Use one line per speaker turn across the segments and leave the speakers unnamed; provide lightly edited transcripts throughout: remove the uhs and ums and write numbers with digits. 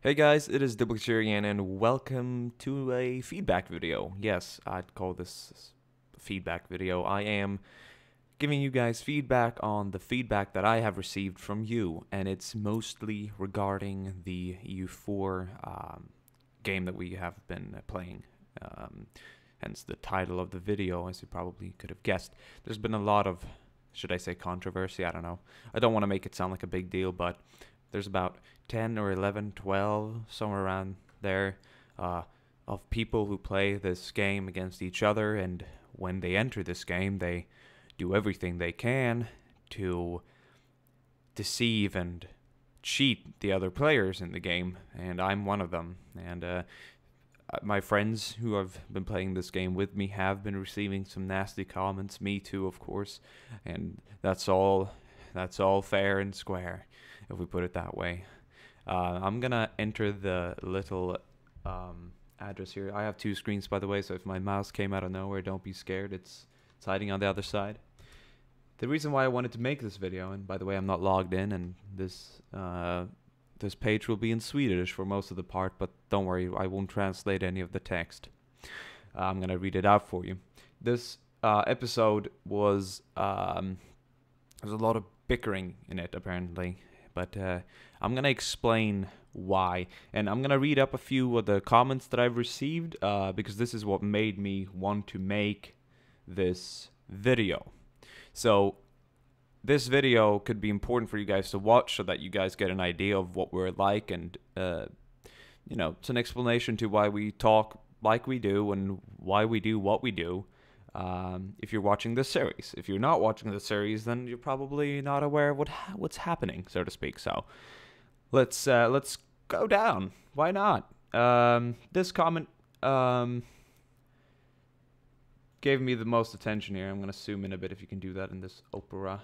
Hey guys, it is DiplexHeated and welcome to a feedback video. Yes, I'd call this a feedback video. I am giving you guys feedback on the feedback that I have received from you, and it's mostly regarding the EU4 game that we have been playing. Hence the title of the video, as you probably could have guessed. There's been a lot of, should I say, controversy? I don't know. I don't want to make it sound like a big deal, but there's about 10 or 11, 12, somewhere around there, of people who play this game against each other, and when they enter this game, they do everything they can to deceive and cheat the other players in the game, and I'm one of them. And my friends who have been playing this game with me have been receiving some nasty comments, me too, of course, and that's all fair and square, if we put it that way. I'm gonna enter the little address here. I have two screens, by the way, so if my mouse came out of nowhere, don't be scared. It's hiding on the other side. The reason why I wanted to make this video, and by the way, I'm not logged in, and this page will be in Swedish for most of the part, but don't worry, I won't translate any of the text. I'm gonna read it out for you. This episode was there's a lot of bickering in it, apparently. But I'm going to explain why. And I'm going to read up a few of the comments that I've received because this is what made me want to make this video. So this video could be important for you guys to watch so that you guys get an idea of what we're like. And, you know, it's an explanation to why we talk like we do and why we do what we do. If you're watching this series. If you're not watching the series, then you're probably not aware of what's happening, so to speak. So let's go down. Why not? This comment gave me the most attention here. I'm gonna zoom in a bit if you can do that in this Opera.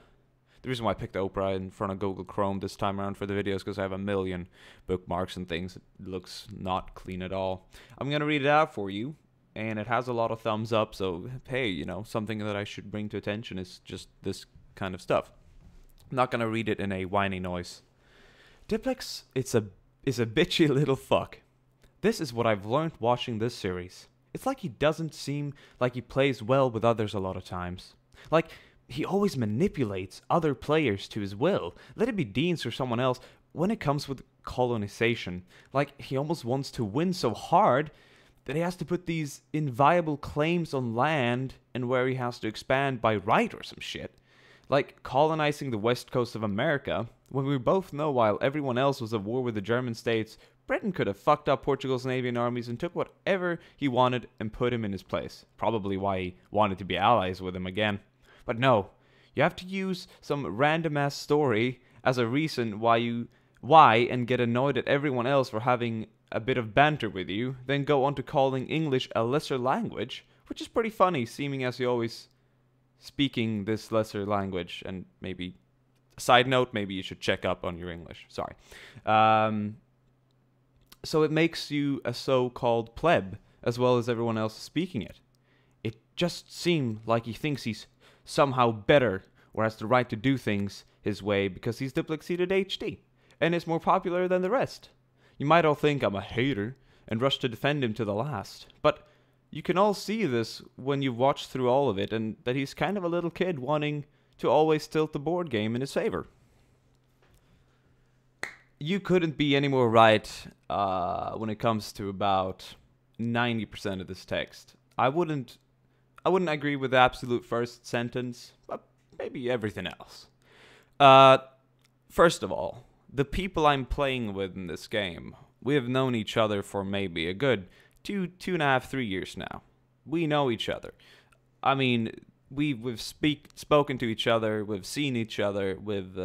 The reason why I picked Opera in front of Google Chrome this time around for the video is because I have a million bookmarks and things. It looks not clean at all. I'm gonna read it out for you. And it has a lot of thumbs up, so hey, you know, something that I should bring to attention is just this kind of stuff. I'm not gonna read it in a whiny noise. Diplex is a bitchy little fuck. This is what I've learned watching this series. It's like he doesn't seem like he plays well with others a lot of times. Like, he always manipulates other players to his will. Let it be Dean's or someone else when it comes with colonization. Like, he almost wants to win so hard that he has to put these inviolable claims on land and where he has to expand by right or some shit. Like colonizing the west coast of America, when we both know while everyone else was at war with the German states, Britain could have fucked up Portugal's navy and armies and took whatever he wanted and put him in his place. Probably why he wanted to be allies with him again. But no, you have to use some random-ass story as a reason why and get annoyed at everyone else for having a bit of banter with you, then go on to calling English a lesser language, which is pretty funny, seeming as you're always speaking this lesser language. And maybe, side note, maybe you should check up on your English. Sorry. So it makes you a so-called pleb, as well as everyone else speaking it. It just seems like he thinks he's somehow better, or has the right to do things his way because he's DiplexHeated HD, and is more popular than the rest. You might all think I'm a hater and rush to defend him to the last, but you can all see this when you've watched through all of it, and that he's kind of a little kid wanting to always tilt the board game in his favor. You couldn't be any more right when it comes to about 90% of this text. I wouldn't agree with the absolute first sentence, but maybe everything else. First of all, the people I'm playing with in this game, we have known each other for maybe a good 2.5, 3 years now. We know each other. I mean, we've spoken to each other, we've seen each other, we've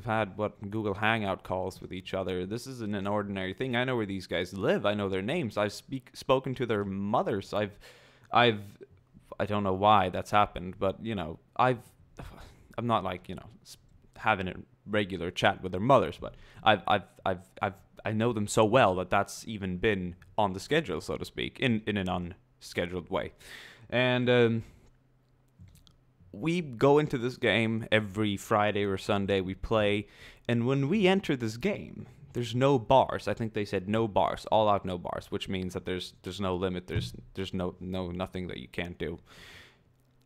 had what Google Hangout calls with each other. This isn't an ordinary thing. I know where these guys live. I know their names. I've spoken to their mothers. I don't know why that's happened, but you know, I'm not like, you know, having a regular chat with their mothers, but I know them so well that that's even been on the schedule, so to speak, in an unscheduled way. And we go into this game every Friday or Sunday, we play, and when we enter this game, There's no bars. I think they said no bars, all out no bars, which means that there's no limit. There's no nothing that you can't do.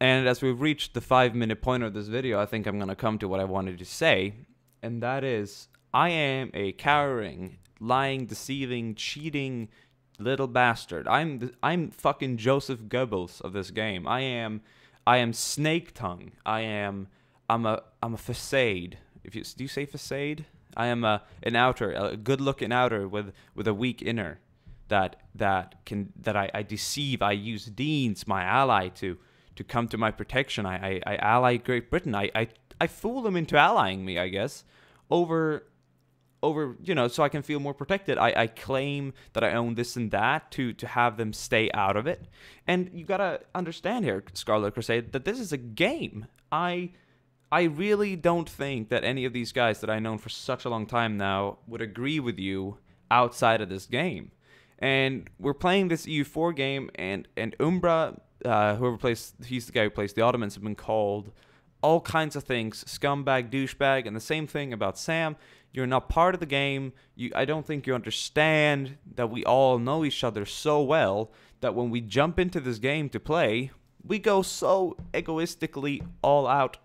And as we've reached the 5-minute point of this video, I think I'm gonna come to what I wanted to say, and that is, I am a cowering, lying, deceiving, cheating little bastard. I'm fucking Joseph Goebbels of this game. I am Snake Tongue. I'm a facade. Do you say facade? I am a good-looking outer with a weak inner that I deceive. I use Deans, my ally, to come to my protection. I ally Great Britain. I fool them into allying me, I guess, over so I can feel more protected. I claim that I own this and that to have them stay out of it. And you gotta understand here, Scarlet Crusade, that this is a game. I really don't think that any of these guys that I've known for such a long time now would agree with you outside of this game. And we're playing this EU4 game, and Umbra, he's the guy who plays the Ottomans, have been called all kinds of things, scumbag, douchebag, and the same thing about Sam. You're not part of the game. I don't think you understand that we all know each other so well that when we jump into this game to play, we go so egoistically all out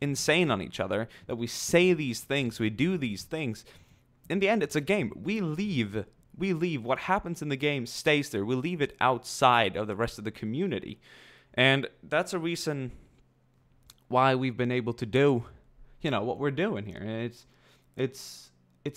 insane on each other that we say these things, we do these things. In the end, it's a game. We leave. What happens in the game stays there. We leave it outside of the rest of the community. And that's a reason why we've been able to do, what we're doing here. And it's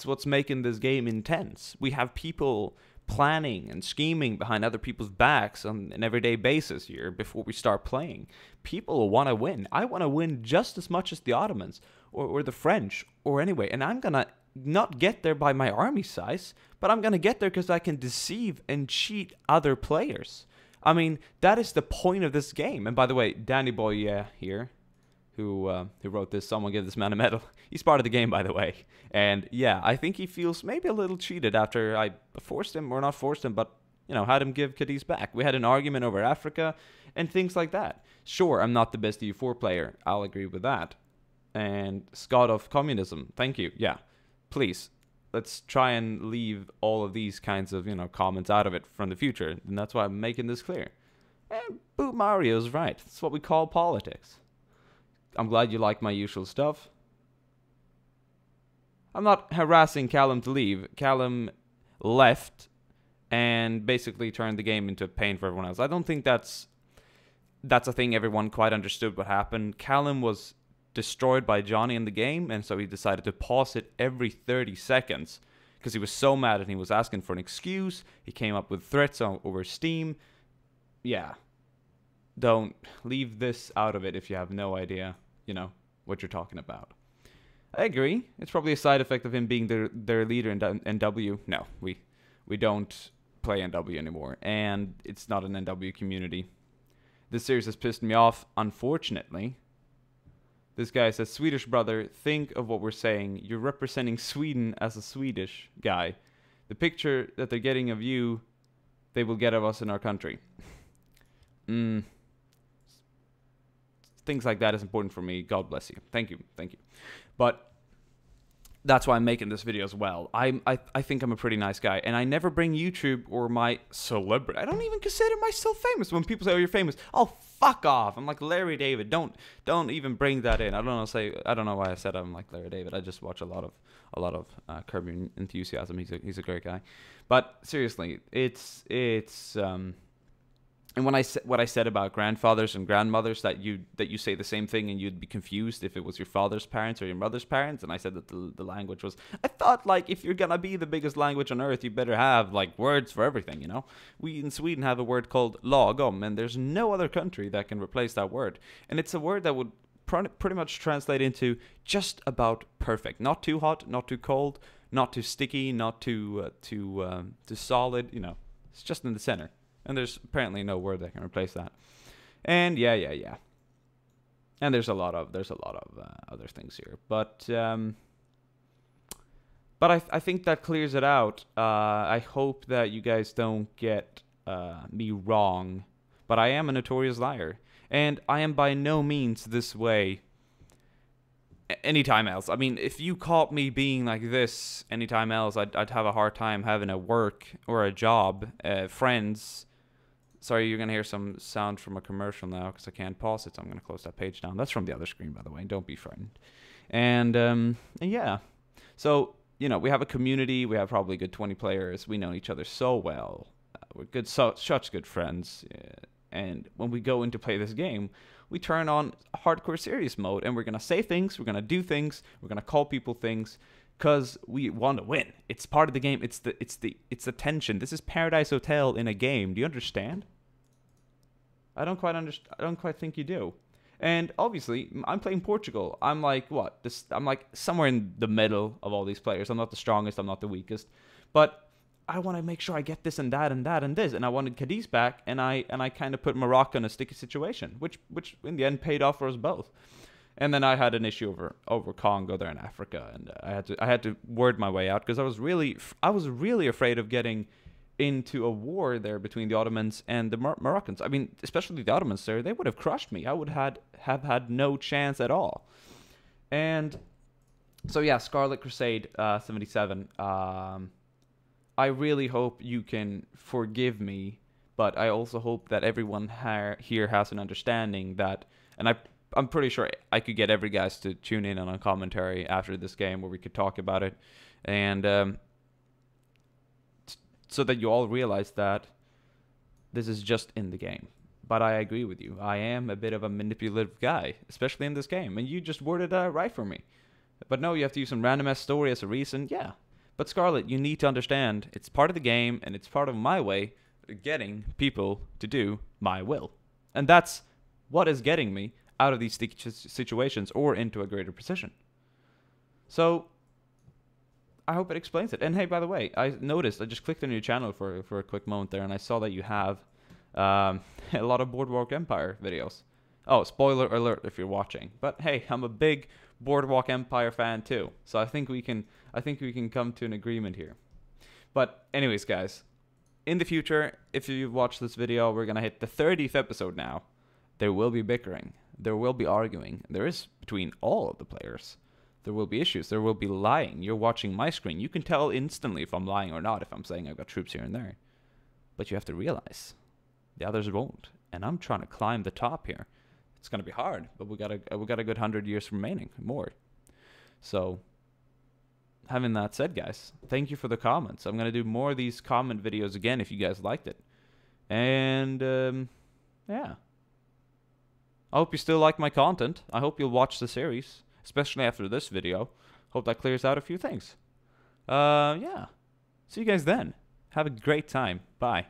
what's making this game intense. We have people planning and scheming behind other people's backs on an everyday basis here before we start playing. People want to win. I want to win just as much as the Ottomans or the French or anyway. And I'm going to not get there by my army size, but I'm going to get there because I can deceive and cheat other players. I mean, that is the point of this game. And by the way, Danny Boy here, who wrote this, someone give this man a medal. He's part of the game, by the way. And yeah, I think he feels maybe a little cheated after I forced him, or not forced him, but, had him give Cadiz back. We had an argument over Africa and things like that. Sure, I'm not the best EU4 player. I'll agree with that. And Scott of Communism, thank you. Yeah, please, let's try and leave all of these kinds of, comments out of it from the future. And that's why I'm making this clear. And Boot Mario's right. That's what we call politics. I'm glad you like my usual stuff. I'm not harassing Callum to leave. Callum left and basically turned the game into a pain for everyone else. I don't think that's a thing everyone quite understood what happened. Callum was destroyed by Johnny in the game, and so he decided to pause it every 30 seconds because he was so mad and he was asking for an excuse. He came up with threats over Steam. Yeah. Don't leave this out of it if you have no idea, what you're talking about. I agree. It's probably a side effect of him being their leader in NW. No, we don't play NW anymore, and it's not an NW community. This series has pissed me off, unfortunately. This guy says, Swedish brother, think of what we're saying. You're representing Sweden as a Swedish guy. The picture that they're getting of you, they will get of us in our country. Things like that is important for me. God bless you. Thank you. But that's why I'm making this video as well. I think I'm a pretty nice guy, and I never bring YouTube or my celebrity. I don't even consider myself famous. When people say, "Oh, you're famous," oh, fuck off. I'm like Larry David. Don't even bring that in. I don't know why I said I'm like Larry David. I just watch a lot of Curb Your Enthusiasm. He's a great guy. But seriously, it's and what I said about grandfathers and grandmothers, that you say the same thing and you'd be confused if it was your father's parents or your mother's parents, and I said that the language was, I thought, like, if you're gonna be the biggest language on earth, you better have like words for everything, We in Sweden have a word called lagom, and there's no other country that can replace that word, and it's a word that would pretty much translate into just about perfect. Not too hot, not too cold, not too sticky, not too solid. It's just in the center. And there's apparently no word that can replace that. And yeah. And there's a lot of other things here, but I think that clears it out. I hope that you guys don't get me wrong, but I am a notorious liar, and I am by no means this way anytime else. I mean, if you caught me being like this anytime else, I'd have a hard time having a work or a job, friends. Sorry, you're going to hear some sound from a commercial now because I can't pause it, so I'm going to close that page down. That's from the other screen, by the way. Don't be frightened. And yeah. So, you know, we have a community. We have probably a good 20 players. We know each other so well. We're such good friends. And when we go in to play this game, we turn on hardcore serious mode, and we're going to say things. We're going to do things. We're going to call people things. Because we want to win. It's part of the game. It's the tension. This is Paradise Hotel in a game. Do you understand? I don't quite think you do. And obviously, I'm playing Portugal. I'm like what? I'm like somewhere in the middle of all these players. I'm not the strongest. I'm not the weakest. But I want to make sure I get this and that and that and this. And I wanted Cadiz back, and I kind of put Morocco in a sticky situation, which in the end paid off for us both. And then I had an issue over Congo there in Africa, and I had to word my way out because I was really afraid of getting into a war there between the Ottomans and the Moroccans. I mean, especially the Ottomans there, they would have crushed me. I would have had no chance at all. And so yeah, Scarlet Crusade 77. I really hope you can forgive me, but I also hope that everyone here has an understanding that, and I'm pretty sure I could get every guys to tune in on a commentary after this game where we could talk about it, and so that you all realize that this is just in the game. But I agree with you. I am a bit of a manipulative guy, especially in this game, and you just worded it right for me. But no, you have to use some random-ass story as a reason. Yeah. But Scarlet, you need to understand it's part of the game, and it's part of my way of getting people to do my will. And that's what is getting me out of these sticky situations or into a greater position. So I hope it explains it. And hey, by the way, I noticed, I just clicked on your channel for a quick moment there, and I saw that you have a lot of Boardwalk Empire videos. Oh, spoiler alert if you're watching. But hey, I'm a big Boardwalk Empire fan too. So I think we can come to an agreement here. But anyways, guys, in the future, if you've watched this video, we're going to hit the 30th episode now. There will be bickering. There will be arguing. There is between all of the players. There will be issues. There will be lying. You're watching my screen. You can tell instantly if I'm lying or not, if I'm saying I've got troops here and there. But you have to realize the others won't. And I'm trying to climb the top here. It's going to be hard, but we got a good 100 years remaining, more. So, having that said, guys, thank you for the comments. I'm going to do more of these comment videos again if you guys liked it. And, yeah. I hope you still like my content. I hope you'll watch the series, especially after this video. Hope that clears out a few things. Yeah. See you guys then. Have a great time. Bye.